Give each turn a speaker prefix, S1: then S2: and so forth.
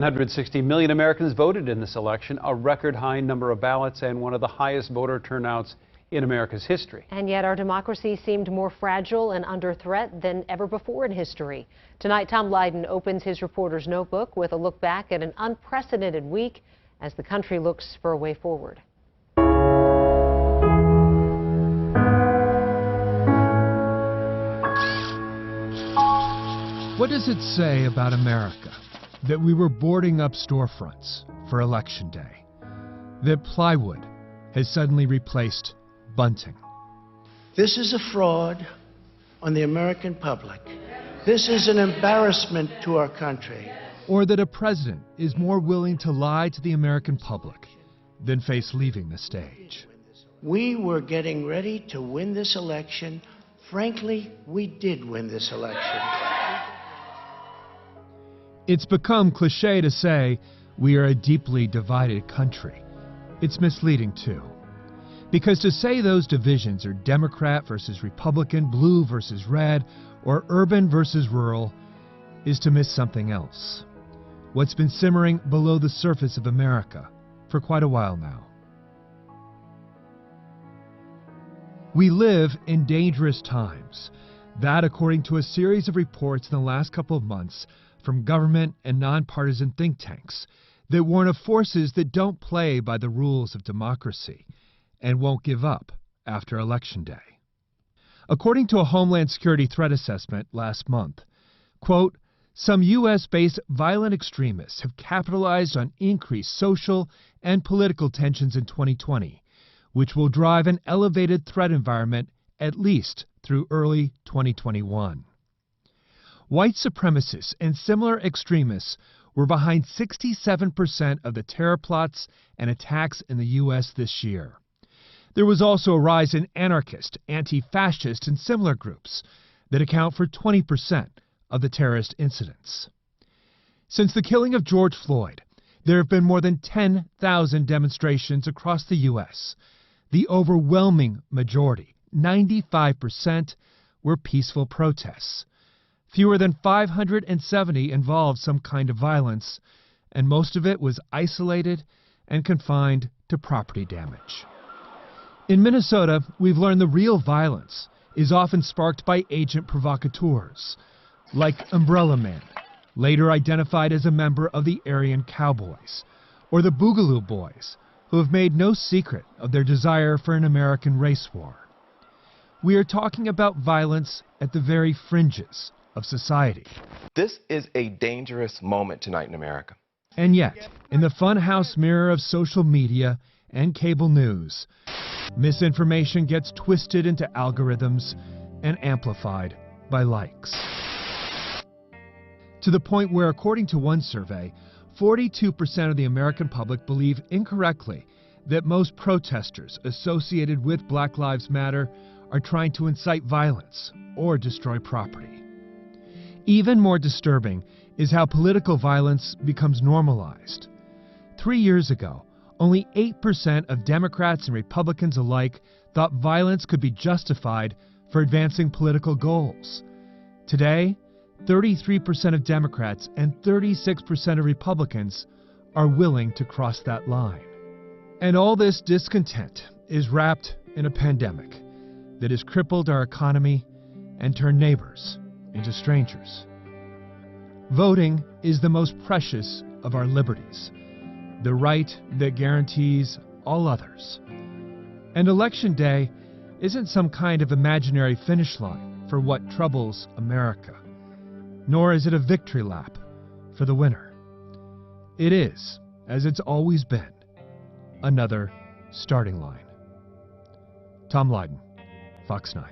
S1: 160 million Americans voted in this election, a record high number of ballots and one of the highest voter turnouts in America's history.
S2: And yet our democracy seemed more fragile and under threat than ever before in history. Tonight, Tom Lydon opens his reporter's notebook with a look back at an unprecedented week as the country looks for a way forward.
S3: What does it say about America that we were boarding up storefronts for Election Day? That plywood has suddenly replaced bunting?
S4: This is a fraud on the American public. This is an embarrassment to our country.
S3: Or that a president is more willing to lie to the American public than face leaving the stage?
S4: We were getting ready to win this election. Frankly, we did win this election.
S3: It's become cliché to say we are a deeply divided country. It's misleading too. Because to say those divisions are Democrat versus Republican, blue versus red, or urban versus rural is to miss something else. What's been simmering below the surface of America for quite a while now. We live in dangerous times. That, according to a series of reports in the last couple of months from government and nonpartisan think tanks that warn of forces that don't play by the rules of democracy and won't give up after Election Day. According to a Homeland Security threat assessment last month, quote, some U.S.-based violent extremists have capitalized on increased social and political tensions in 2020, which will drive an elevated threat environment at least through early 2021. White supremacists and similar extremists were behind 67% of the terror plots and attacks in the U.S. this year. There was also a rise in anarchist, anti-fascist, and similar groups that account for 20% of the terrorist incidents. Since the killing of George Floyd, there have been more than 10,000 demonstrations across the U.S. The overwhelming majority, 95%, were peaceful protests. Fewer than 570 involved some kind of violence, and most of it was isolated and confined to property damage. In Minnesota, we've learned the real violence is often sparked by agent provocateurs, like Umbrella Man, later identified as a member of the Aryan Cowboys, or the Boogaloo Boys, who have made no secret of their desire for an American race war. We are talking about violence at the very fringes of society.
S5: This is a dangerous moment tonight in America.
S3: And yet, in the funhouse mirror of social media and cable news, misinformation gets twisted into algorithms and amplified by likes. To the point where, according to one survey, 42% of the American public believe incorrectly that most protesters associated with Black Lives Matter are trying to incite violence or destroy property. Even more disturbing is how political violence becomes normalized. 3 years ago, only 8% of Democrats and Republicans alike thought violence could be justified for advancing political goals. Today, 33% of Democrats and 36% of Republicans are willing to cross that line. And all this discontent is wrapped in a pandemic that has crippled our economy and turned neighbors into strangers. Voting is the most precious of our liberties, the right that guarantees all others. And Election Day isn't some kind of imaginary finish line for what troubles America, nor is it a victory lap for the winner. It is, as it's always been, another starting line. Tom Lydon, Fox 9.